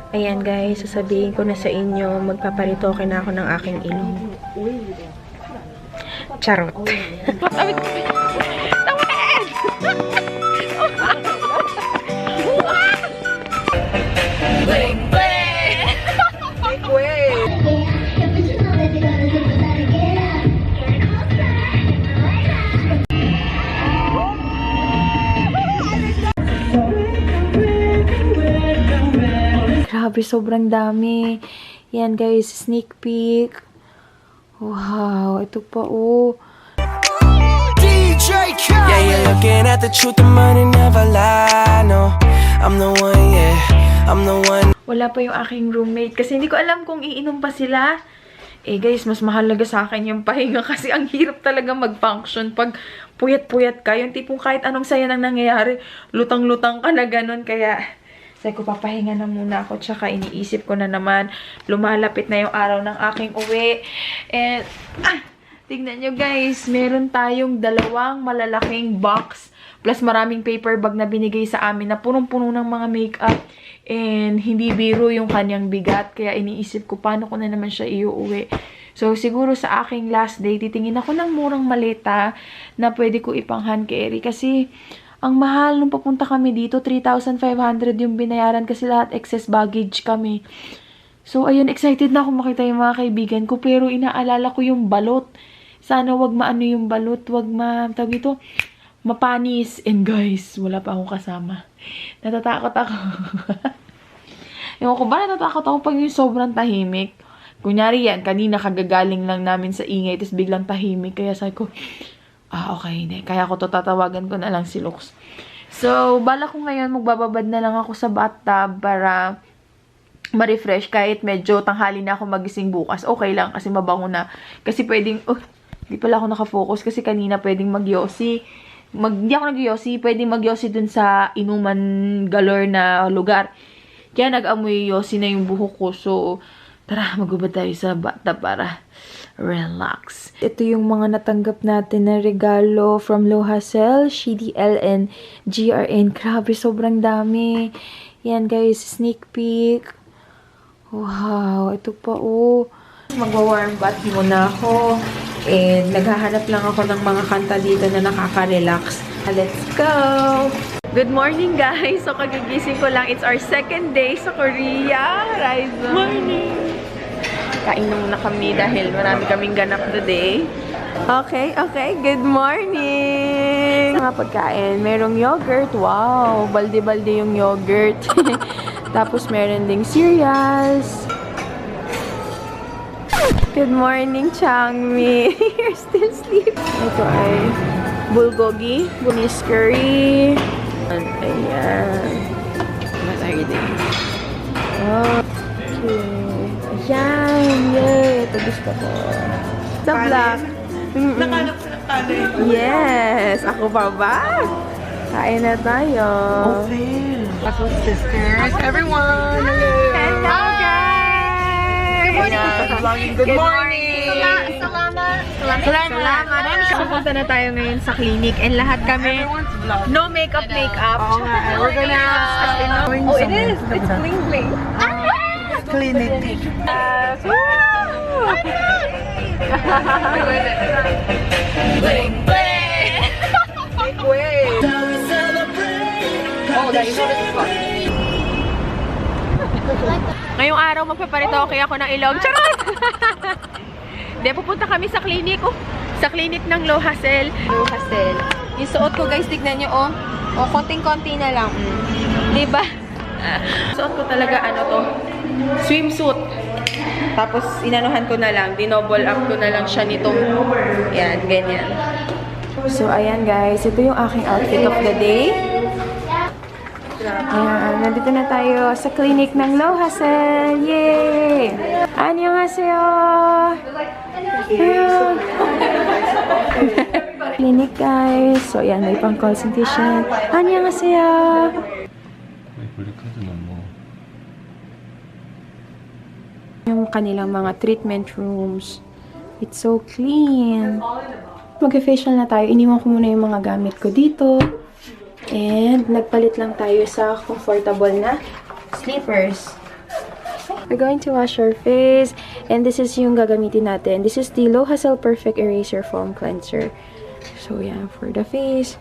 Ayan guys, sasabihin ko na sa inyo, magpaparitoke na ako ng aking ilong. Charot. Grabe, sobrang dami. Yan guys, sneak peek. Wow, ito pa oh. Yeah, you're looking at the truth, the money never lie. No, I'm the one, yeah, I'm the one. Wala pa yung aking roommate kasi hindi ko alam kung iinom pa sila. Eh guys, mas mahalaga sa akin yung pahinga kasi ang hirap talaga mag-function pag puyat-puyat ka. Yung tipong kahit anong saya nang nangyayari, lutang-lutang ka na ganun. Kaya, sabi ko, papahinga na muna ako. Tsaka iniisip ko na naman, lumalapit na yung araw ng aking uwi. And, tignan nyo guys, meron tayong 2 malalaking box plus maraming paper bag na binigay sa amin na punong-puno ng mga makeup. And hindi biro yung kanyang bigat. Kaya iniisip ko, paano ko na naman siya iuuwi. So, siguro sa aking last day, titingin ako ng murang maleta na pwede ko ipang hand carry. Kasi, ang mahal nung papunta kami dito, 3,500 yung binayaran kasi lahat excess baggage kami. So, ayun, excited na ako makita yung mga kaibigan ko. Pero, inaalala ko yung balot. Sana wag maano yung balot, wag tawag ito, mapanis. And guys, wala pa akong kasama. Natatakot ako. Ewan ko ba, natatakot ako pag yung sobrang tahimik. Kunyari yan, kanina kagagaling lang namin sa ingay, tapos biglang tahimik. Kaya sabi ko, okay, hindi. Kaya ko to tatawagan ko na lang si Lux. So, bala ko ngayon, magbababad na lang ako sa bathtub para ma-refresh. Kahit medyo tanghali na ako magising bukas, okay lang kasi mabango na. Kasi pwedeng, di pala ako nakafocus kasi kanina pwedeng mag-yosi. Hindi ako nag-yosi, pwedeng mag-yosi dun sa inuman galore na lugar. Kaya nag-amoy yosi na yung buhok ko. So, tara, magubad tayo sa bathtub para relax. Ito yung mga natanggap natin na regalo from Lohasel, CDL, and GRN. Grabe, sobrang dami. Yan guys, sneak peek. Wow, ito pa oh. Magwa-warm bath muna ako. And naghahanap lang ako ng mga kanta dito na nakaka-relax. Let's go! Good morning guys! So kagigising ko lang. It's our 2nd day sa Korea. Rise morning! Kain na muna kami dahil marami kaming ganap today. Okay. Good morning! Mga pagkain. Merong yogurt. Wow! Balde-balde yung yogurt. Tapos meron ding cereals. Good morning, Changmi. You're still sleeping. Ito ay bulgogi, bunis curry. Ayan. What are they? Okay. Ayan. Yay. Ito gusto ko. Sa black. Nakalap sa nagtanay. Yes. Ako pa ba? Kain na tayo. Okay. Ako, sisters. Everyone. Hello, guys. Good morning. Salamat. Pupunta na tayo ngayon sa clinic and lahat kami no makeup. Oo nga. We're gonna have It is. It's bling bling. clinic. Bling, bling. Oh, that is ngayong araw magpaparitoke ako ng ilong. Charot! Hindi, pupunta kami sa clinic. Sa clinic ng Lohasel. Yung suot ko guys, tignan nyo konting-konti na lang. Diba? Suot ko talaga swimsuit. Tapos inanuhan ko na lang, dinouble up ko na lang siya nitong, yan, ganyan. So ayan guys, ito yung aking outfit of the day. Ayan, nandito na tayo sa clinic ng Lohasel. Yay! Annyeonghaseyo! Clinic guys. So ayan, may pang consultation. Annyeonghaseyo! Yung kanilang mga treatment rooms. It's so clean. Mag-facial na tayo. Iniwan ko muna yung mga gamit ko dito. And nagpalit lang tayo sa comfortable na slippers. We're going to wash our face. And this is yung gagamitin natin. This is the Low Hassle Perfect Eraser Foam Cleanser. So, yeah, for the face.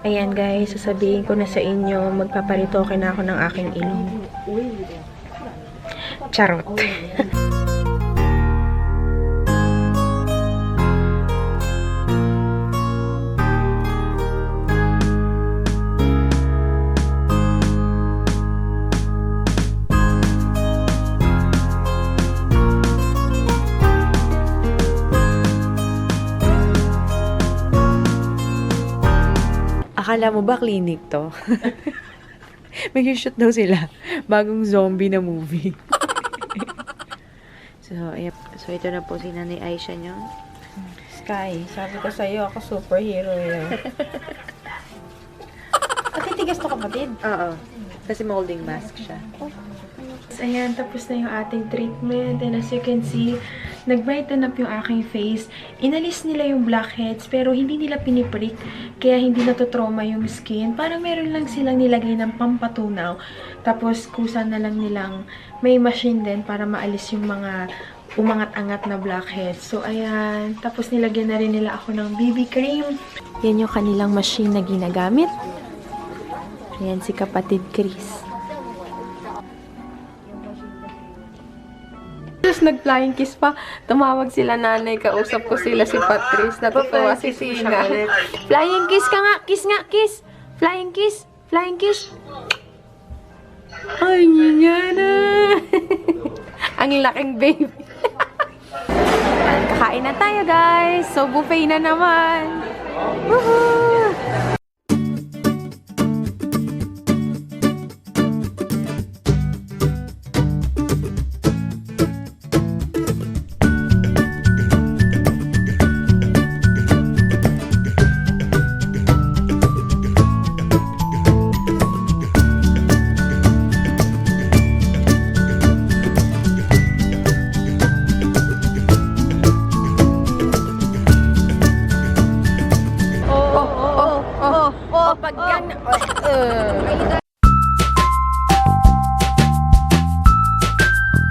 Ayan guys, sasabihin ko na sa inyo, magpaparitoke na ako ng aking ilong. Charot. Akala mo ba clinic to? May shoot daw sila. Bagong zombie na movie. So, yep. So, ito na po si Nanay Aisha nyo. Sky, sabi ko sa'yo, ako superhero yun. At titigas to kapatid. Oo. Kasi molding mask siya. Ayan, tapos na yung ating treatment. And as you can see, nag-brighten up yung aking face. Inalis nila yung blackheads, pero hindi nila piniprick. Kaya hindi natutrauma yung skin. Parang meron lang silang nilagay ng pampatunaw. Tapos, kusa na lang nilang may machine din para maalis yung mga umangat-angat na blackheads. So, ayan. Tapos, nilagyan na rin nila ako ng BB cream. Yan yung kanilang machine na ginagamit. Ayan, si kapatid Chris. Tapos nag-flying kiss pa. Tumawag sila nanay, kausap ko sila si Patrice. Natutuwa si Tina. Flying kiss ka nga! Kiss nga! Kiss! Flying kiss! Flying kiss! Ay, niya na! Ang laking baby. Kakain na tayo, guys! So, buffet na naman! Woohoo!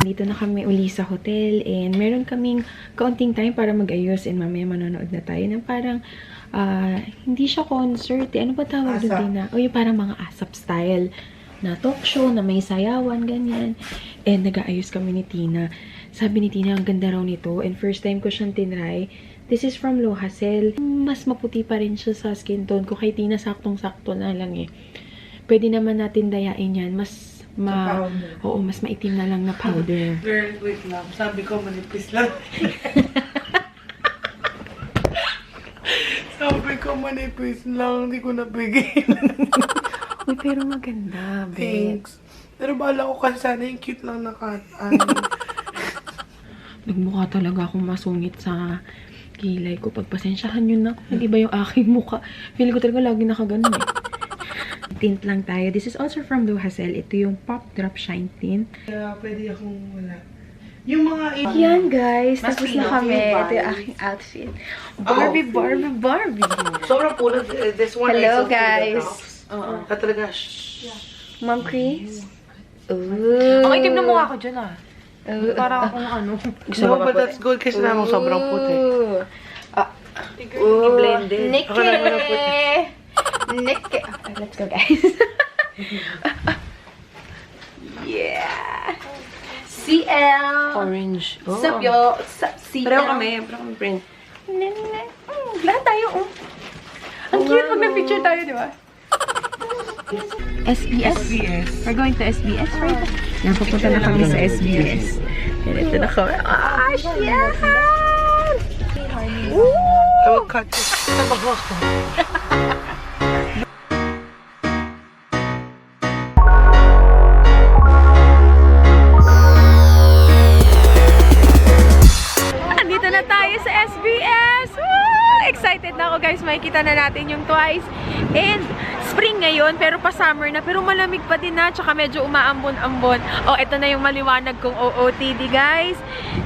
Dito na kami uli sa hotel and meron kaming kaunting time para mag-ayos and mamaya manonood na tayo ng parang hindi siya concert. Ano ba tawag doon din na? O yung parang mga ASAP style na talk show na may sayawan, ganyan. And nag-aayos kami ni Tina. Sabi ni Tina, ang ganda raw nito and first time ko siyang tinry. This is from Low Hassle. Mas maputi pa rin siya sa skin tone ko. Kay Tina, saktong-sakto na lang eh. Pwede naman natin dayain yan. Mas oo, mas maitim na lang na powder. Girl, wait lang. Sabi ko, manipis lang. Sabi ko, manipis lang. Hindi ko nabigay. Uy, pero maganda, babe. Thanks. Pero bala ko kasi sana yung cute lang na Nagmukha talaga akong masungit sa kilay ko. Pagpasensyahan yun na. Nag-iba yung aking mukha. Feeling ko talaga lagi nakaganon eh. Tint lang tayo. This is also from Low Hassle. Ito yung Pop Drop Shine Tint. Kaya pwede akong wala. Yung mga... Yan guys, tapos na kami. Barbie. Ito yung aking outfit. Barbie, Barbie, Barbie. Sobrang pulot. This one Hello is guys. Talaga, Ma'am Chris. Ooh. Ang itim na mukha ko dyan ah. Para akong ano. No, but that's good kasi naman sobrang puti. I-blended. Nikki! Nikki! Okay, let's go guys. Yeah! CL! Orange. Sapyo! CL! Pareho kami print. Lahat tayo, oh. Ang cute pag na-picture tayo, di ba? SBS. We're going to SBS right now. Napapunta na kami sa SBS. And ito na kami. Ah, shit! I will cut this. Andito na tayo sa SBS! Woo! Excited na ako guys. Makikita na natin yung Twice. And spring ngayon, pero pa summer na. Pero malamig pa din na. Tsaka medyo umaambon-ambon. Oh, ito na yung maliwanag kong OOTD guys.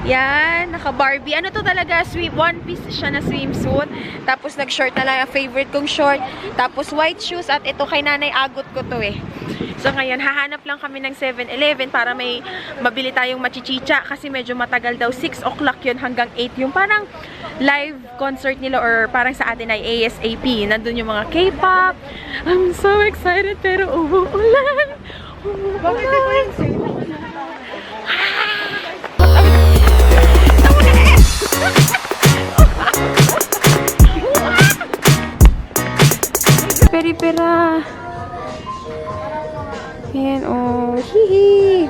Yan, naka-Barbie. Ano to talaga? One piece siya na swimsuit. Tapos nag-short na lang ang favorite kong short. Tapos white shoes. At ito kay nanay agot ko to eh. So ngayon, hahanap lang kami ng 7-Eleven para may mabili tayong machichicha. Kasi medyo matagal daw. 6 o'clock yun hanggang 8. Yung parang live concert nila or parang sa atin ay ASAP. Nandun yung mga K-pop. I'm so excited pero umuulan. Bakit di ba yung sale? Pera. Ayan, oh. Hihi.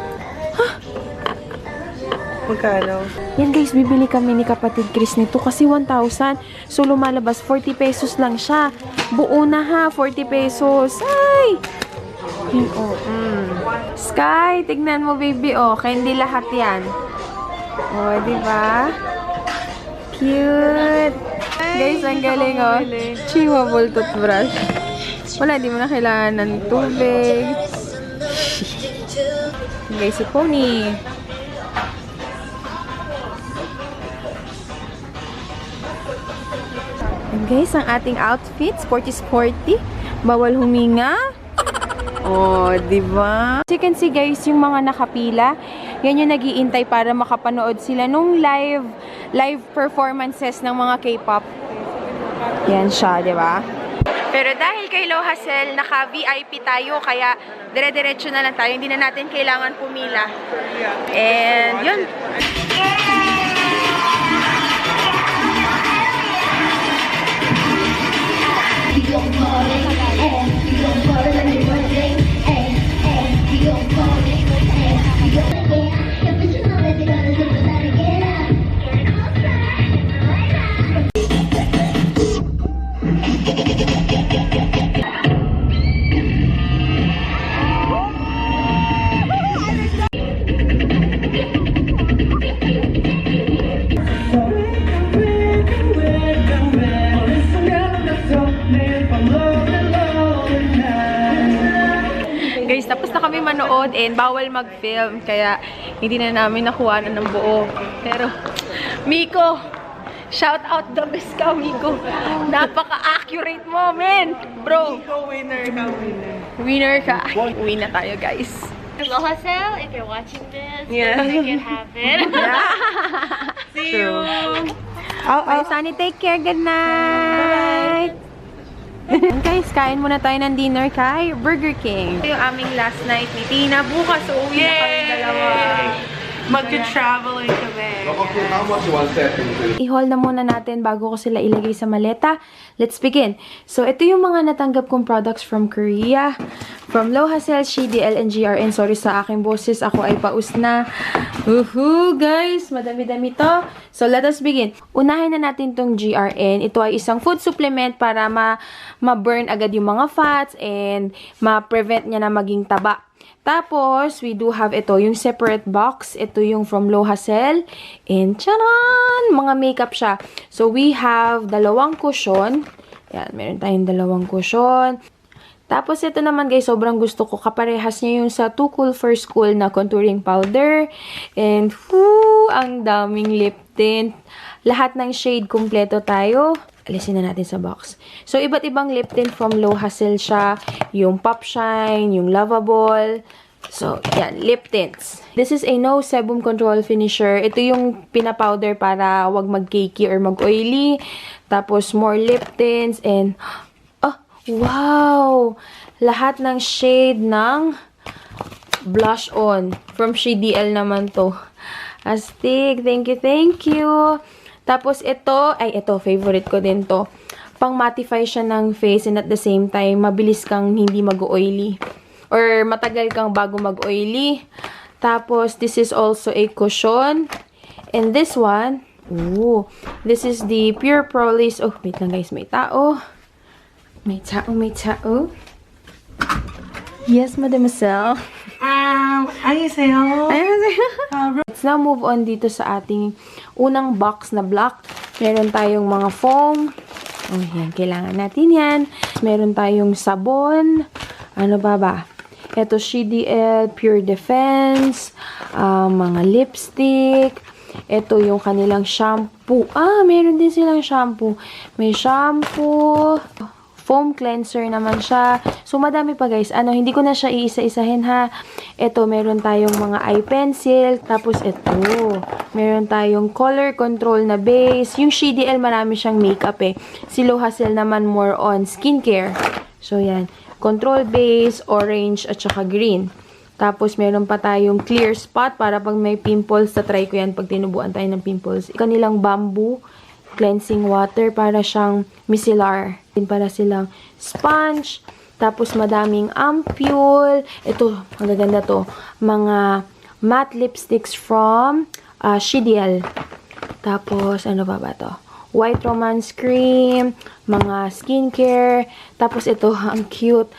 Magkano? Yan guys, bibili kami ni kapatid Chris nito kasi 1,000. So, lumalabas 40 pesos lang siya. Buo na ha, 40 pesos. Ay! Yan, oh. Sky, tignan mo baby, oh. Candy lahat yan. Oh, diba? Cute. Guys, ang galing, oh. Chewable toothbrush. Wala, di mo na kailangan ng tubig. Guys, si Pony. And guys, ang ating outfit, sporty-sporty. Bawal huminga. Oh, di ba? As you can see guys, yung mga nakapila, yan yung nag-iintay para makapanood sila nung live performances ng mga K-pop. Yan siya, di ba? Pero dahil kay Low Hassel, naka-VIP tayo, kaya dire-diretso na lang tayo. Hindi na natin kailangan pumila. And yun. Guys, tapos na kami manood and bawal mag-film. Kaya hindi na namin nakuha na ng buo. Pero, Miko, shout out the best ka, Miko. Napaka-accurate mo, men. Bro. Ikaw winner ka, winner. Winner ka. Ay, uwi na tayo, guys. Hello, Hassel. If you're watching this, Yeah. make it happen. See you! Bye, Sunny. Take care. Good night. And guys, kain muna tayo ng dinner kay Burger King. Ito yung aming last night ni Tina. Bukas, uuwi na kami dalawa. Mag-traveling kami. I-haul na muna natin bago ko sila ilagay sa maleta. Let's begin. So, ito yung mga natanggap kong products from Korea. From Low Hassel, CDL, and GRN. Sorry sa aking boses. Ako ay paus na. Woohoo, guys! Madami-dami to. So, let us begin. Unahin na natin tong GRN. Ito ay isang food supplement para ma-burn agad yung mga fats and ma-prevent niya na maging taba. Tapos, we do have ito, yung separate box. Ito yung from Low Hassel. And, charan! Mga makeup siya. So, we have 2 cushion. Yan, meron tayong 2 cushion. Tapos, ito naman guys, sobrang gusto ko. Kaparehas niya yung sa Too Cool for School na contouring powder. And, whoo! Ang daming lip tint. Lahat ng shade kumpleto tayo. Alisin na natin sa box. So, iba't ibang lip tint from Low Hassel siya. Yung Pop Shine, yung Lovable. So, yan, lip tints. This is a no sebum control finisher. Ito yung pinapowder para wag mag-cakey or mag-oily. Tapos, more lip tints and, oh, wow! Lahat ng shade ng blush on. From CDL naman to. Astig. Thank you, thank you. Tapos ito, favorite ko din to. Pang mattify siya ng face and at the same time, mabilis kang hindi mag-oily. Or matagal kang bago mag-oily. Tapos, this is also a cushion. And this one, ooh, this is the Pure Prolish. Oh, wait lang guys, may tao. May tao. Yes, mademoiselle. Annyeonghaseyo. Let's now move on dito sa ating unang box na black. Meron tayong mga foam. Oh, yan. Kailangan natin yan. Meron tayong sabon. Ano ba? Ito, CDL, Pure Defense. Mga lipstick. Ito yung kanilang shampoo. Meron din silang shampoo. May shampoo, foam cleanser naman siya. So, madami pa guys. Hindi ko na siya iisa-isahin ha. Ito, meron tayong mga eye pencil. Tapos, ito. Meron tayong color control na base. Yung CDL, marami siyang makeup eh. Si Lo Hassel naman more on skincare. So, yan. Control base, orange, at saka green. Tapos, meron pa tayong clear spot para pag may pimples, try ko yan pag tinubuan tayo ng pimples. Kanilang bamboo cleansing water para siyang micellar. Din para silang sponge. Tapos, madaming ampule. Ito, magaganda to. Mga matte lipsticks from Shidial. Tapos, ano pa ba to? White Romance Cream, mga skincare. Tapos, ito, ang cute.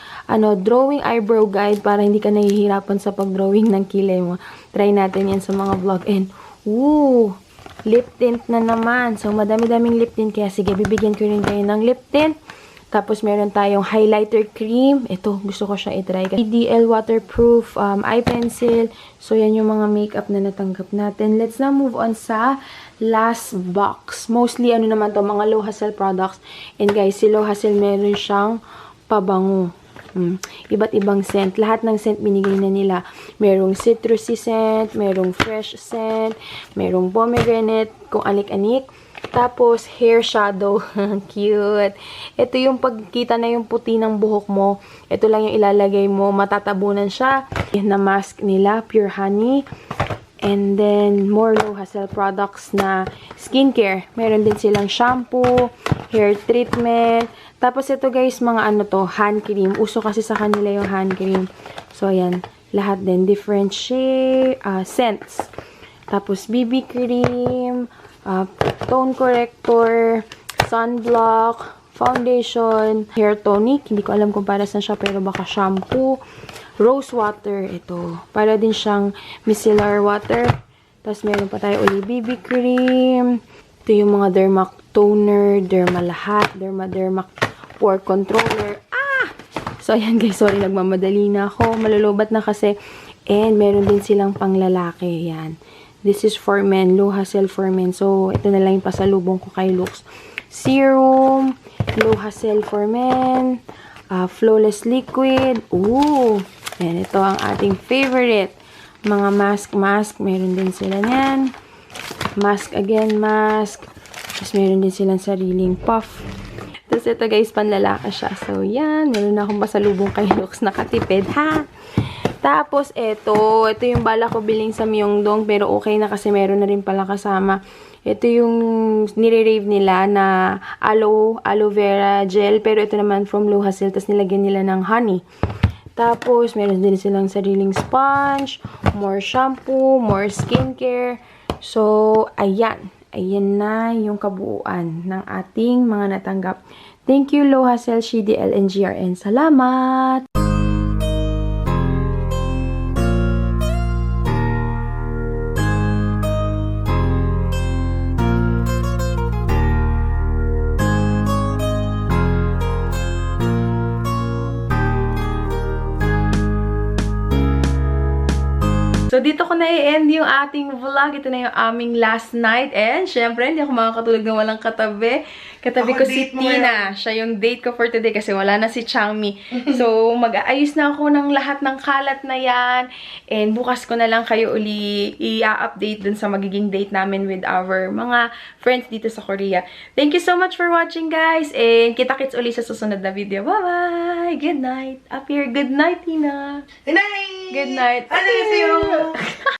Drawing eyebrow guide para hindi ka nahihirapan sa pag-drawing ng kilay mo. Try natin yan sa mga vlog. And, lip tint na naman. So, madami-daming lip tint. Kaya, sige, bibigyan ko rin kayo ng lip tint. Tapos, meron tayong highlighter cream. Ito, gusto ko siya itry. CDL waterproof eye pencil. So, yan yung mga makeup na natanggap natin. Let's now move on sa last box. Mostly, naman to mga Lo Hassel products. And guys, si Lo Hassel meron siyang pabango. Iba't ibang scent. Lahat ng scent binigay na nila. Merong citrusy scent, merong fresh scent, merong pomegranate, kung anik-anik. Tapos, hair shadow. Cute. Ito yung pagkita na yung puti ng buhok mo. Ito lang yung ilalagay mo. Matatabunan siya. Yan na mask nila. Pure Honey. And then, more Lo Hassel products na skincare. Meron din silang shampoo, hair treatment. Tapos, ito guys, mga hand cream. Uso kasi sa kanila yung hand cream. So, ayan. Lahat din. Different scents. Tapos, BB cream, tone corrector, sunblock, foundation, hair tonic. Hindi ko alam kung para saan siya, pero baka shampoo. Rose water, ito. Para din siyang micellar water. Tapos, meron pa tayo uli BB cream. Ito yung mga derma toner, derma lahat, derma pore controller. So, ayan guys, sorry, nagmamadali na ako. Malulubat na kasi. And, meron din silang panglalaki. Yan. This is for men. Lo Hassel for men. So, ito na lang yung pasalubong ko kay Lux. Serum. Lo Hassel for men. Flawless liquid. Yan, ito ang ating favorite. Mga mask. Meron din sila yan. Mask again, mask. Tapos, meron din silang sariling puff. Tapos, ito guys, panlalaka siya. So, yan. Meron na akong pasalubong kay Lux. Nakatipid, ha? Tapos, ito yung bala ko biling sa Myeongdong, pero okay na kasi meron na rin pala kasama. Ito yung nire-rave nila na aloe vera gel, pero ito naman from Lo Hassel, tapos nilagyan nila ng honey. Tapos, meron din silang sariling sponge, more shampoo, more skincare. So, ayan. Ayan na yung kabuuan ng ating mga natanggap. Thank you, Lo Hassel, CDL, and GRN. Salamat! So, dito ko na i-end yung ating vlog. Ito na yung aming last night. And, syempre, hindi ako makakatulog na walang katabi. Katabi ko si Tina. Siya yung date ko for today kasi wala na si Changmi. So, mag-aayos na ako ng lahat ng kalat na yan. And, bukas ko na lang kayo uli i-update dun sa magiging date namin with our mga friends dito sa Korea. Thank you so much for watching, guys. And, kita-kits uli sa susunod na video. Bye-bye! Good night! Up here. Good night, Tina! Good night! Good night! I love you!